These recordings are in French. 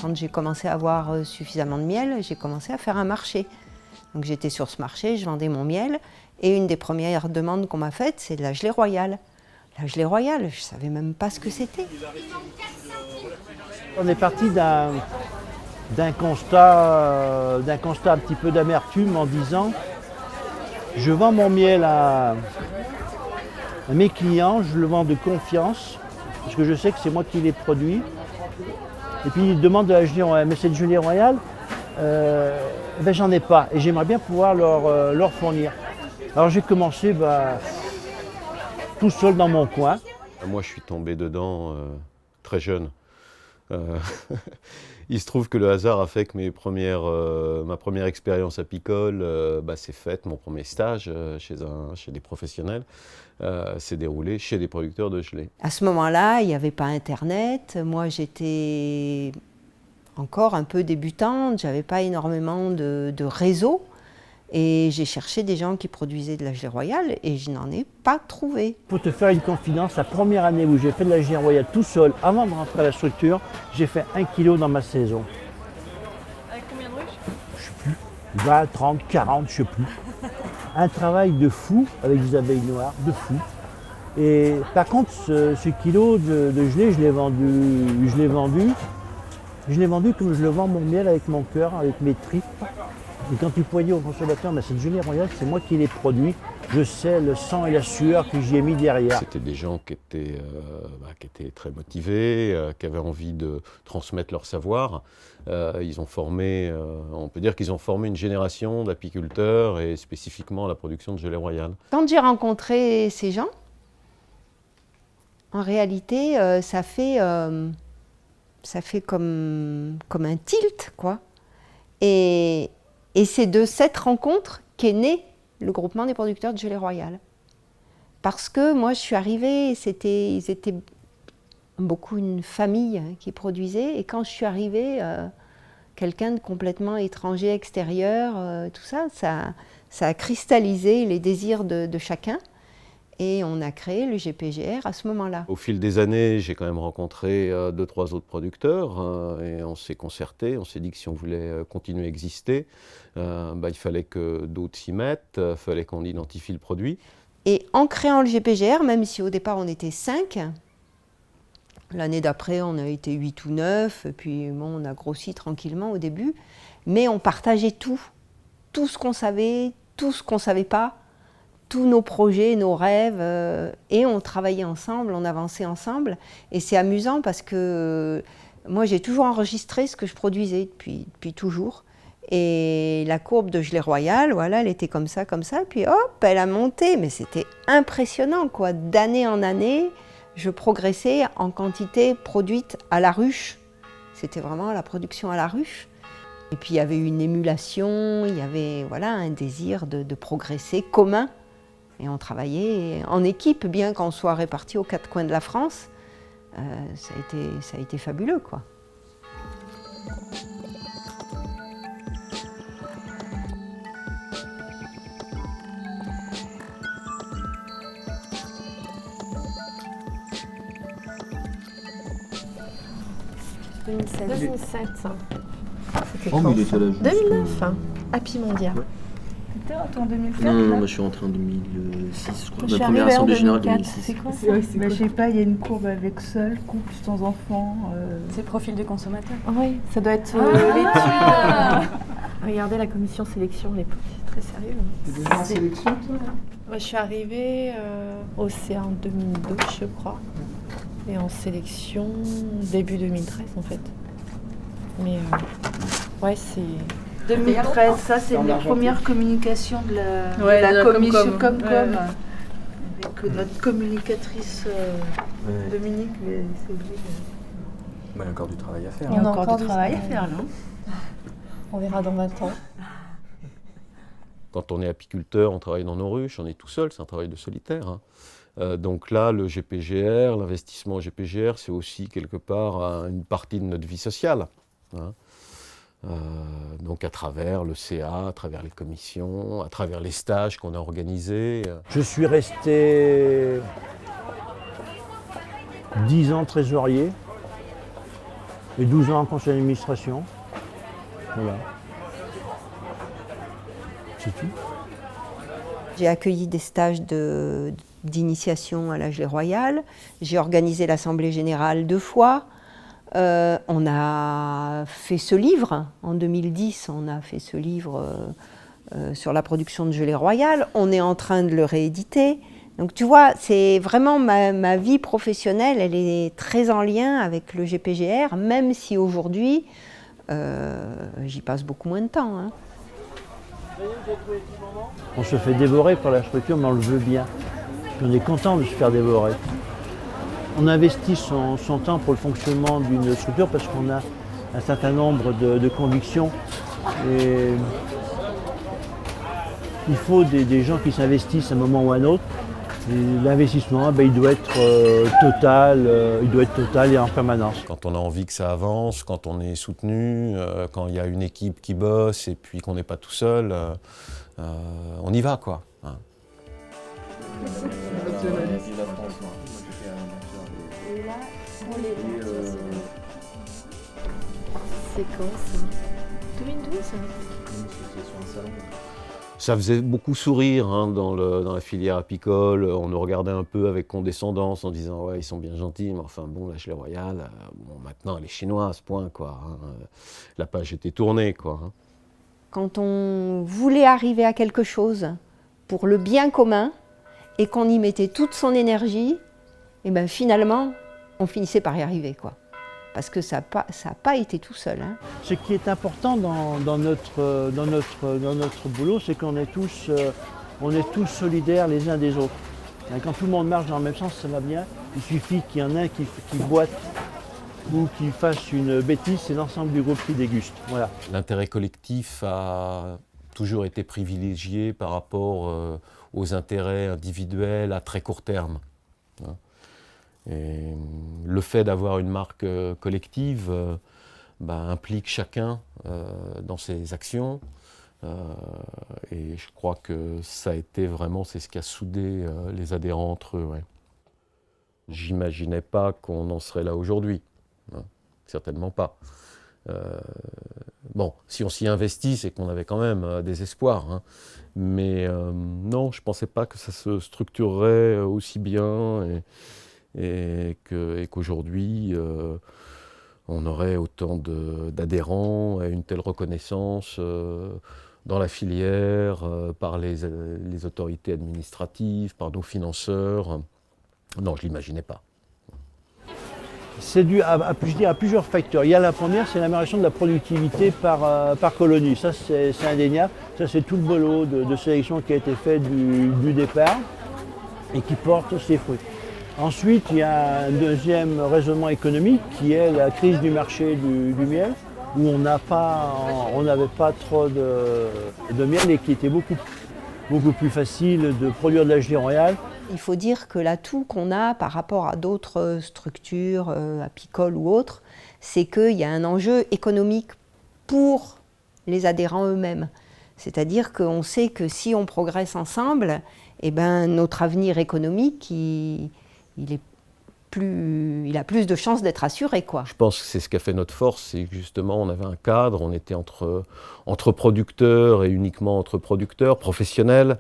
Quand j'ai commencé à avoir suffisamment de miel, j'ai commencé à faire un marché. Donc j'étais sur ce marché, je vendais mon miel, et une des premières demandes qu'on m'a faites, c'est de la gelée royale. La gelée royale, je ne savais même pas ce que c'était. On est parti d'un constat un petit peu d'amertume en disant je vends mon miel à mes clients, je le vends de confiance, parce que je sais que c'est moi qui les produis. Et puis ils demandent de la gelée royale, mais cette gelée royale, ben, j'en ai pas et j'aimerais bien pouvoir leur fournir. Alors j'ai commencé tout seul dans mon coin. Moi je suis tombé dedans très jeune. Il se trouve que le hasard a fait que ma première expérience apicole s'est faite, mon premier stage chez des professionnels, s'est déroulé chez des producteurs de gelée. À ce moment-là, il n'y avait pas Internet. Moi, j'étais encore un peu débutante, j'avais pas énormément de réseau. Et j'ai cherché des gens qui produisaient de la gelée royale et je n'en ai pas trouvé. Pour te faire une confidence, la première année où j'ai fait de la gelée royale tout seul, avant de rentrer à la structure, j'ai fait 1 kilo dans ma saison. Avec combien de ruches? Je ne sais plus, 20, 30, 40, je ne sais plus. Un travail de fou avec des abeilles noires, de fou. Et par contre, ce kilo de gelée, je l'ai vendu comme je le vends mon miel avec mon cœur, avec mes tripes. Et quand tu pouvais dire au consommateur, cette gelée royale, c'est moi qui l'ai produit, je sais le sang et la sueur que j'y ai mis derrière. C'était des gens qui étaient très motivés, qui avaient envie de transmettre leur savoir. Ils ont formé, on peut dire qu'ils ont formé une génération d'apiculteurs et spécifiquement la production de gelée royale. Quand j'ai rencontré ces gens, en réalité, ça fait comme un tilt, quoi. Et c'est de cette rencontre qu'est né le groupement des producteurs de gelée royale. Parce que moi, je suis arrivée, ils étaient beaucoup une famille qui produisait. Et quand je suis arrivée, quelqu'un de complètement étranger, extérieur, tout ça, ça a cristallisé les désirs de chacun. Et on a créé le GPGR à ce moment-là. Au fil des années, j'ai quand même rencontré 2-3 autres producteurs et on s'est concerté, on s'est dit que si on voulait continuer à exister, il fallait que d'autres s'y mettent, il fallait qu'on identifie le produit. Et en créant le GPGR, même si au départ on était 5, l'année d'après on a été 8 ou 9, et puis bon, on a grossi tranquillement au début, mais on partageait tout ce qu'on savait, tout ce qu'on ne savait pas, tous nos projets, nos rêves, et on travaillait ensemble, on avançait ensemble. Et c'est amusant parce que moi, j'ai toujours enregistré ce que je produisais depuis toujours. Et la courbe de gelée royale, voilà, elle était comme ça, puis hop, elle a monté. Mais c'était impressionnant, quoi. D'année en année, je progressais en quantité produite à la ruche. C'était vraiment la production à la ruche. Et puis, il y avait une émulation, il y avait un désir de progresser commun. Et on travaillait en équipe, bien qu'on soit répartis aux 4 coins de la France. Ça a été fabuleux, quoi. « 2007. Oh, mais il était là. 2009, Happy Mondial. Ouais. T'es rentré en 2007 Non, là moi je suis rentré en 2006, je crois. Je suis Ma première arrivée en assemblée générale 2004. 2006. C'est quoi ça? Bah, je sais pas, il y a une courbe avec seul, couple sans enfant. C'est le profil du consommateur. Oui, ça doit être l'étude. Regardez la commission sélection, les c'est très sérieux. T'es déjà en sélection, toi là? Moi, je suis arrivée au CA en 2002, je crois. Et en sélection début 2013 en fait. Mais ouais, c'est 2013, ça c'est les premières communications de la commission Comcom. Avec notre communicatrice Dominique, c'est obligé. Il y a encore du travail à faire. Il y a encore du travail à faire là. on verra dans 20 ans. Quand on est apiculteur, on travaille dans nos ruches, on est tout seul, c'est un travail de solitaire. Donc là, le GPGR, l'investissement au GPGR, c'est aussi quelque part une partie de notre vie sociale. Donc à travers le CA, à travers les commissions, à travers les stages qu'on a organisés. Je suis resté 10 ans trésorier. et 12 ans en conseil d'administration. Voilà. C'est tout. J'ai accueilli des stages d'initiation à la Gelée Royale. J'ai organisé l'Assemblée Générale 2 fois. On a fait ce livre. En 2010, on a fait ce livre sur la production de Gelée Royale. On est en train de le rééditer. Donc tu vois, c'est vraiment ma vie professionnelle, elle est très en lien avec le GPGR, même si aujourd'hui, j'y passe beaucoup moins de temps. Hein. On se fait dévorer par la structure, mais on le veut bien. Puis on est content de se faire dévorer. On investit son temps pour le fonctionnement d'une structure parce qu'on a un certain nombre de convictions. Et il faut des gens qui s'investissent à un moment ou à un autre. L'investissement, il doit être total et en permanence. Quand on a envie que ça avance, quand on est soutenu, quand il y a une équipe qui bosse et puis qu'on n'est pas tout seul, on y va quoi. Hein. C'est quand ça 2012 Ça faisait beaucoup sourire hein, dans la filière apicole. On nous regardait un peu avec condescendance en disant ouais ils sont bien gentils, mais enfin bon la Gelée Royale, bon maintenant elle est chinoise, point quoi. Hein. La page était tournée quoi. Hein. Quand on voulait arriver à quelque chose pour le bien commun et qu'on y mettait toute son énergie, et ben finalement on finissait par y arriver quoi. Parce que ça n'a pas été tout seul. Hein. Ce qui est important dans notre boulot, c'est qu'on est tous solidaires les uns des autres. Et quand tout le monde marche dans le même sens, ça va bien. Il suffit qu'il y en ait un qui boite ou qui fasse une bêtise, c'est l'ensemble du groupe qui déguste. Voilà. L'intérêt collectif a toujours été privilégié par rapport aux intérêts individuels à très court terme. Hein. Et le fait d'avoir une marque collective implique chacun dans ses actions et je crois que ça a été vraiment, c'est ce qui a soudé les adhérents entre eux. Ouais. J'imaginais pas qu'on en serait là aujourd'hui, hein, certainement pas. Bon, si on s'y investit, c'est qu'on avait quand même des espoirs, hein, mais non, je pensais pas que ça se structurerait aussi bien. Et qu'aujourd'hui, on aurait autant d'adhérents et une telle reconnaissance dans la filière, par les autorités administratives, par nos financeurs. Non, je ne l'imaginais pas. C'est dû à plusieurs facteurs. Il y a la première, c'est l'amélioration de la productivité par colonie. Ça, c'est indéniable. Ça, c'est tout le boulot de sélection qui a été fait du départ et qui porte ses fruits. Ensuite, il y a un deuxième raisonnement économique qui est la crise du marché du miel, où on n'avait pas trop de miel et qui était beaucoup plus facile de produire de la Gelée Royale. Il faut dire que l'atout qu'on a par rapport à d'autres structures apicoles ou autres, c'est qu'il y a un enjeu économique pour les adhérents eux-mêmes. C'est-à-dire qu'on sait que si on progresse ensemble, eh ben, notre avenir économique, il a plus de chances d'être assuré, quoi. Je pense que c'est ce qui a fait notre force, c'est que justement on avait un cadre, on était entre producteurs et uniquement entre producteurs, professionnels.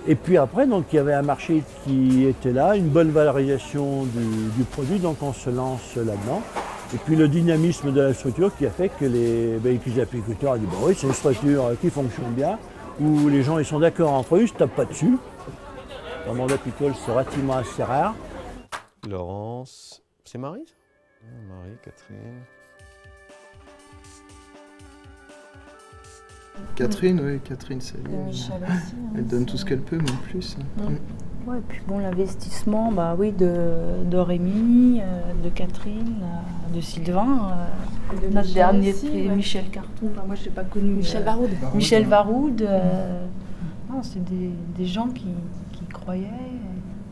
Et puis après, donc, il y avait un marché qui était là, une bonne valorisation du produit, donc on se lance là-dedans. Et puis le dynamisme de la structure qui a fait que les apiculteurs ont dit oui, c'est une structure qui fonctionne bien, où les gens ils sont d'accord entre eux, ils ne se tapent pas dessus. Dans le monde apicole, c'est relativement assez rare. Laurence, c'est Marie ça ? Marie, Catherine. Catherine, c'est Michel aussi. Elle donne tout ce qu'elle peut, même plus. Ouais, et puis bon, l'investissement, de Rémi, de Catherine, de Sylvain, notre Michel dernier, aussi, et ouais. Michel Carton. Enfin, moi, je n'ai pas connu. Michel Varoud. Michel Varoud. Non, c'est des gens qui croyaient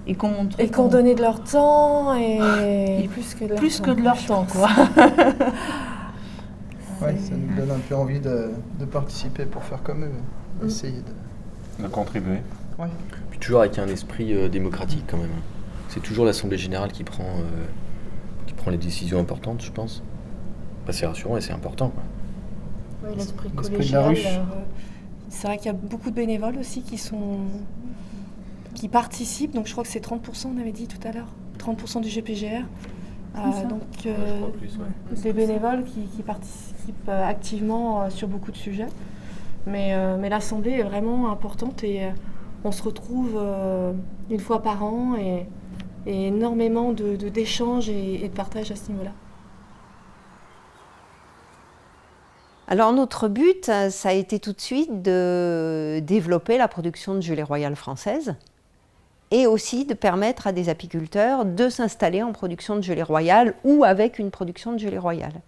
et qu'on montrait. Et qu'on donnait de leur temps et plus que de leur temps. quoi. Ouais, ça nous donne un peu envie de participer pour faire comme eux, essayer de contribuer. Ouais. Puis toujours avec un esprit démocratique quand même. C'est toujours l'Assemblée Générale qui prend les décisions importantes, je pense. C'est rassurant et c'est important, quoi. Oui, l'esprit L'esprit de collégial. la ruche. C'est vrai qu'il y a beaucoup de bénévoles aussi qui participent. Donc je crois que c'est 30%, on avait dit tout à l'heure. 30% du GPGR. Des bénévoles qui participent activement sur beaucoup de sujets. Mais l'Assemblée est vraiment importante et on se retrouve une fois par an et énormément d'échanges et de partage à ce niveau-là. Alors notre but, ça a été tout de suite de développer la production de gelée royale française et aussi de permettre à des apiculteurs de s'installer en production de gelée royale ou avec une production de gelée royale.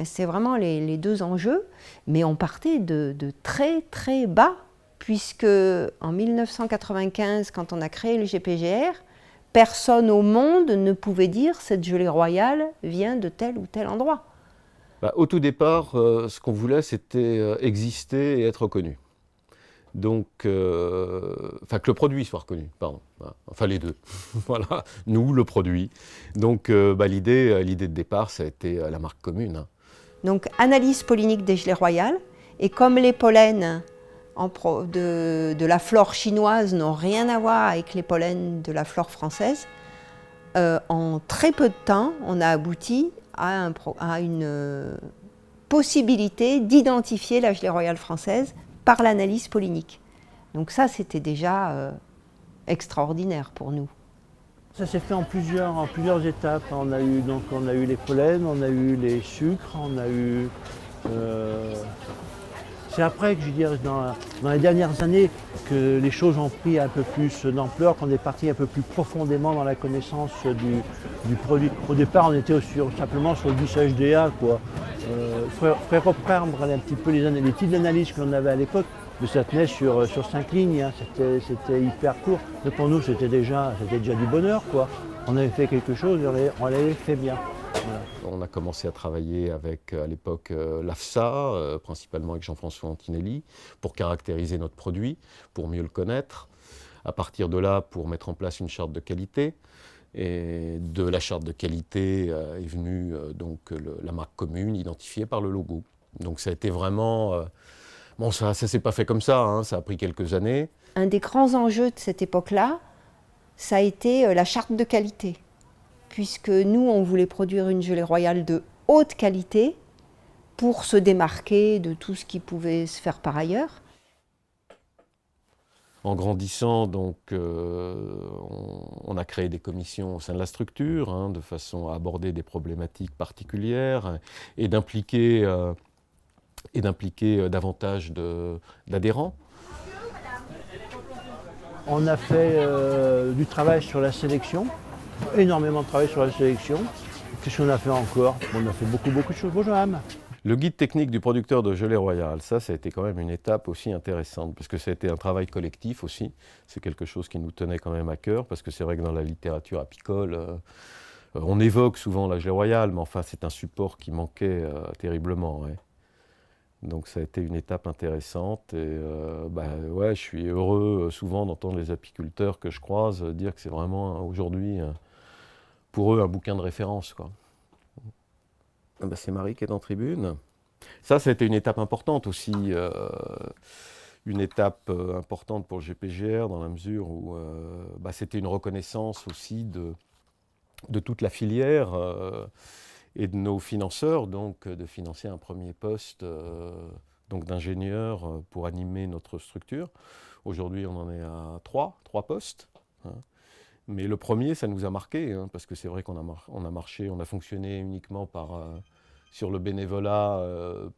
C'est vraiment les deux enjeux, mais on partait de très très bas, puisque en 1995, quand on a créé le GPGR, personne au monde ne pouvait dire cette gelée royale vient de tel ou tel endroit. Au tout départ, ce qu'on voulait, c'était exister et être reconnu. Donc, que le produit soit reconnu, pardon. Enfin, les deux. Voilà, nous, le produit. Donc, l'idée de départ, ça a été la marque commune. Donc, analyse pollinique des gelées royales. Et comme les pollens de la flore chinoise n'ont rien à voir avec les pollens de la flore française, en très peu de temps, on a abouti à une possibilité d'identifier la gelée royale française par l'analyse pollinique. Donc ça, c'était déjà extraordinaire pour nous. Ça s'est fait en plusieurs étapes. On a eu les pollens, on a eu les sucres, on a eu... C'est après que je dirais dans les dernières années que les choses ont pris un peu plus d'ampleur, qu'on est parti un peu plus profondément dans la connaissance du produit. Au départ, on était simplement sur le 10 HDA, quoi. Faudrait reprendre un petit peu les types d'analyses que l'on avait à l'époque, mais ça tenait sur 5 lignes, hein. C'était hyper court. Mais pour nous, c'était déjà du bonheur, quoi. On avait fait quelque chose et on l'avait fait bien. Voilà. On a commencé à travailler avec, à l'époque, l'AFSA, principalement avec Jean-François Antinelli, pour caractériser notre produit, pour mieux le connaître. À partir de là, pour mettre en place une charte de qualité. Et de la charte de qualité est venue la marque commune, identifiée par le logo. Donc ça a été vraiment... Bon, ça ne s'est pas fait comme ça, hein, ça a pris quelques années. Un des grands enjeux de cette époque-là, ça a été la charte de qualité. Puisque nous, on voulait produire une gelée royale de haute qualité pour se démarquer de tout ce qui pouvait se faire par ailleurs. En grandissant, donc, on a créé des commissions au sein de la structure, hein, de façon à aborder des problématiques particulières et d'impliquer davantage d'adhérents. On a fait du travail sur la sélection. Énormément de travail sur la sélection. Qu'est-ce qu'on a fait encore? On a fait beaucoup de choses. Bonjour Anne. Le guide technique du producteur de gelée royale, ça a été quand même une étape aussi intéressante, parce que ça a été un travail collectif aussi. C'est quelque chose qui nous tenait quand même à cœur, parce que c'est vrai que dans la littérature apicole, on évoque souvent la gelée royale, mais enfin c'est un support qui manquait terriblement. Ouais. Donc ça a été une étape intéressante et je suis heureux souvent d'entendre les apiculteurs que je croise dire que c'est vraiment aujourd'hui pour eux un bouquin de référence, quoi. C'est Marie qui est en tribune. Ça a été une étape importante aussi, une étape importante pour le GPGR dans la mesure où c'était une reconnaissance aussi de toute la filière et de nos financeurs, donc de financer un premier poste d'ingénieur pour animer notre structure. Aujourd'hui, on en est à trois postes. Hein. Mais le premier, ça nous a marqué, hein, parce que c'est vrai qu'on a fonctionné uniquement sur le bénévolat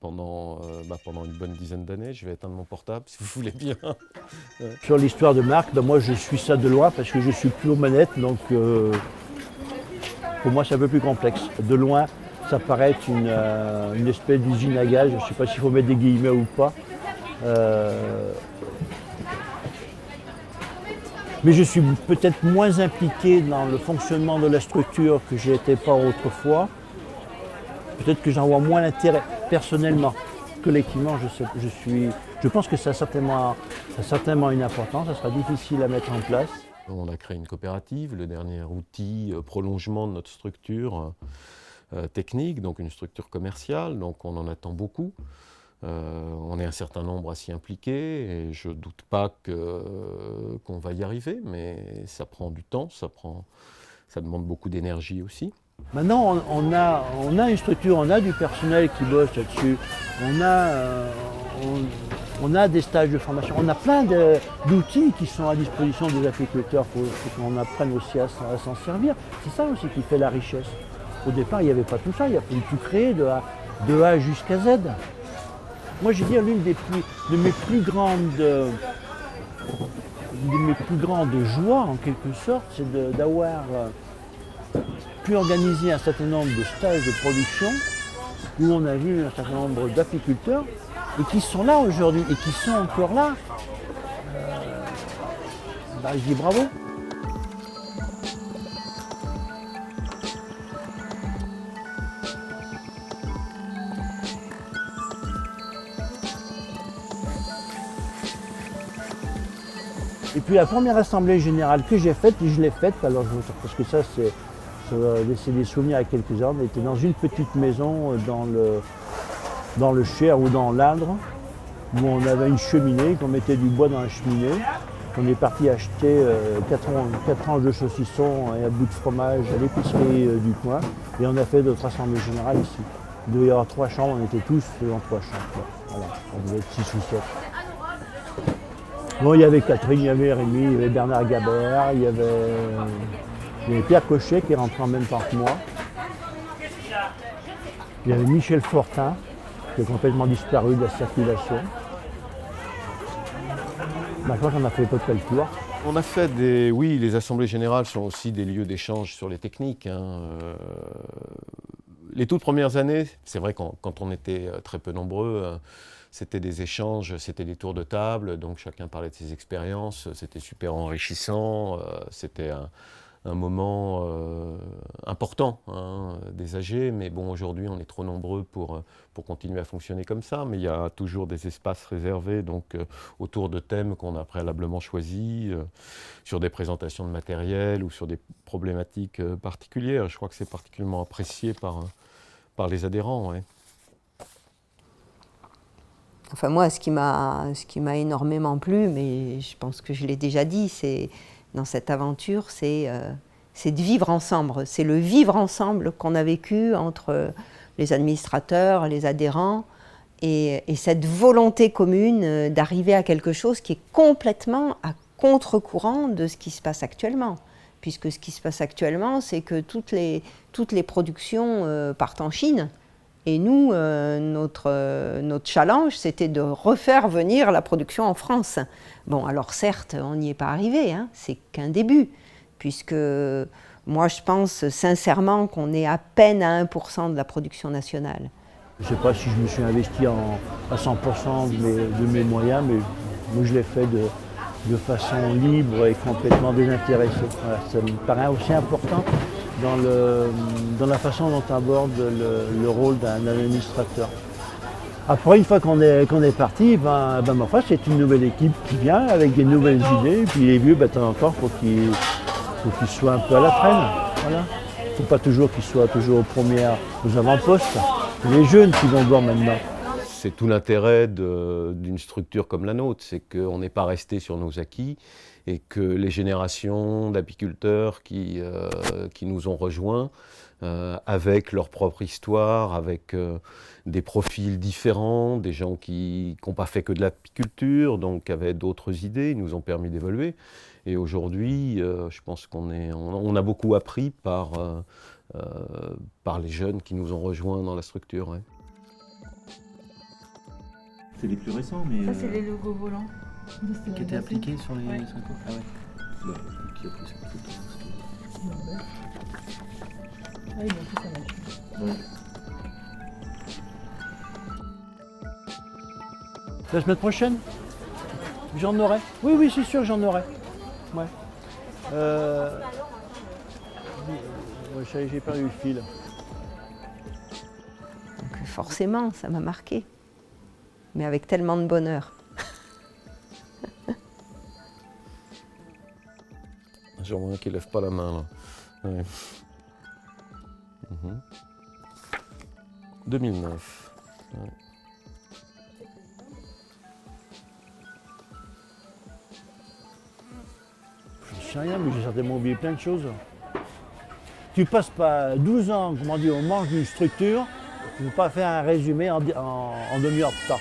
pendant une bonne dizaine d'années. Je vais éteindre mon portable, si vous voulez bien. Sur l'histoire de marque, moi je suis ça de loin, parce que je suis plus aux manettes, donc pour moi c'est un peu plus complexe. De loin, ça paraît être une espèce d'usine à gaz, je ne sais pas s'il faut mettre des guillemets ou pas. Mais je suis peut-être moins impliqué dans le fonctionnement de la structure que je n'étais pas autrefois. Peut-être que j'en vois moins l'intérêt personnellement. Collectivement, je pense que ça a certainement une importance, ça sera difficile à mettre en place. On a créé une coopérative, le dernier outil prolongement de notre structure, technique, donc une structure commerciale, donc on en attend beaucoup. On est un certain nombre à s'y impliquer et je ne doute pas qu'on va y arriver, mais ça prend du temps, ça demande beaucoup d'énergie aussi. Maintenant, on a une structure, on a du personnel qui bosse là-dessus, on a des stages de formation, on a plein d'outils qui sont à disposition des apiculteurs pour qu'on apprenne aussi à s'en servir. C'est ça aussi qui fait la richesse. Au départ, il n'y avait pas tout ça, il a fallu tout créer de A jusqu'à Z. Moi, je veux dire, l'une de mes plus grandes joies, en quelque sorte, c'est d'avoir pu organiser un certain nombre de stages de production où on a vu un certain nombre d'apiculteurs et qui sont là aujourd'hui et qui sont encore là. Je dis bravo. Et puis la première assemblée générale que j'ai faite, et je l'ai faite, alors parce que ça va laisser des souvenirs à quelques-uns, on était dans une petite maison dans le Cher ou dans l'Indre, où on avait une cheminée, qu'on mettait du bois dans la cheminée. On est parti acheter 4 tranches de saucisson et un bout de fromage à l'épicerie du coin, et on a fait notre assemblée générale ici. Il devait y avoir 3 chambres, on était tous dans 3 chambres. Voilà, on devait être 6 ou 7. Bon, il y avait Catherine, il y avait Rémi, il y avait Bernard Gabert, il y avait Pierre Cochet qui est rentré en même temps que moi. Il y avait Michel Fortin, qui est complètement disparu de la circulation. Maintenant qu'on a fait peut-être le tour. On a fait oui, les assemblées générales sont aussi des lieux d'échange sur les techniques. Les toutes premières années, c'est vrai quand on était très peu nombreux, c'était des échanges, c'était des tours de table, donc chacun parlait de ses expériences, c'était super enrichissant, c'était un moment important des AG, mais bon, aujourd'hui on est trop nombreux pour continuer à fonctionner comme ça, mais il y a toujours des espaces réservés donc, autour de thèmes qu'on a préalablement choisis, sur des présentations de matériel ou sur des problématiques particulières. Je crois que c'est particulièrement apprécié par les adhérents. Ouais. Enfin moi, ce qui m'a énormément plu, mais je pense que je l'ai déjà dit, c'est dans cette aventure, c'est de vivre ensemble. C'est le vivre ensemble qu'on a vécu entre les administrateurs, les adhérents, et cette volonté commune d'arriver à quelque chose qui est complètement à contre-courant de ce qui se passe actuellement. Puisque ce qui se passe actuellement, c'est que toutes les productions partent en Chine. Et nous, notre challenge, c'était de refaire venir la production en France. Bon, alors certes, on n'y est pas arrivé, c'est qu'un début, puisque moi, je pense sincèrement qu'on est à peine à 1% de la production nationale. Je ne sais pas si je me suis investi à 100% de mes moyens, mais moi, je l'ai fait de façon libre et complètement désintéressée. Voilà, ça me paraît aussi important dans la façon dont on aborde le rôle d'un administrateur. Après, une fois qu'on est parti, ma foi, c'est une nouvelle équipe qui vient avec des nouvelles idées, et puis les vieux, de temps en temps, faut qu'ils soient un peu à la traîne. Voilà. Il ne faut pas toujours qu'ils soient toujours aux avant-postes. C'est les jeunes qui vont voir maintenant. C'est tout l'intérêt d'une structure comme la nôtre, c'est qu'on n'est pas resté sur nos acquis et que les générations d'apiculteurs qui nous ont rejoints, avec leur propre histoire, avec des profils différents, des gens qui n'ont pas fait que de l'apiculture, donc qui avaient d'autres idées, nous ont permis d'évoluer. Et aujourd'hui, je pense on a beaucoup appris par les jeunes qui nous ont rejoints dans la structure. Ouais. C'est les plus récents, mais... Ça, c'est les logos volants. Qui étaient appliqués sur les 5 ans. Ah ouais. Qui a pris ça plutôt. Ah oui, donc ça marche. Ouais. La semaine prochaine, j'en aurai. Oui, c'est sûr, j'en aurai. Ouais. J'ai perdu le fil. Donc forcément, ça m'a marqué. Mais avec tellement de bonheur. J'aimerais qu'il ne lève pas la main là. Ouais. 2009. Ouais. Je ne sais rien, mais j'ai certainement oublié plein de choses. Tu passes pas 12 ans, comment dire, au manche d'une structure, tu ne peux pas faire un résumé en demi-heure de temps.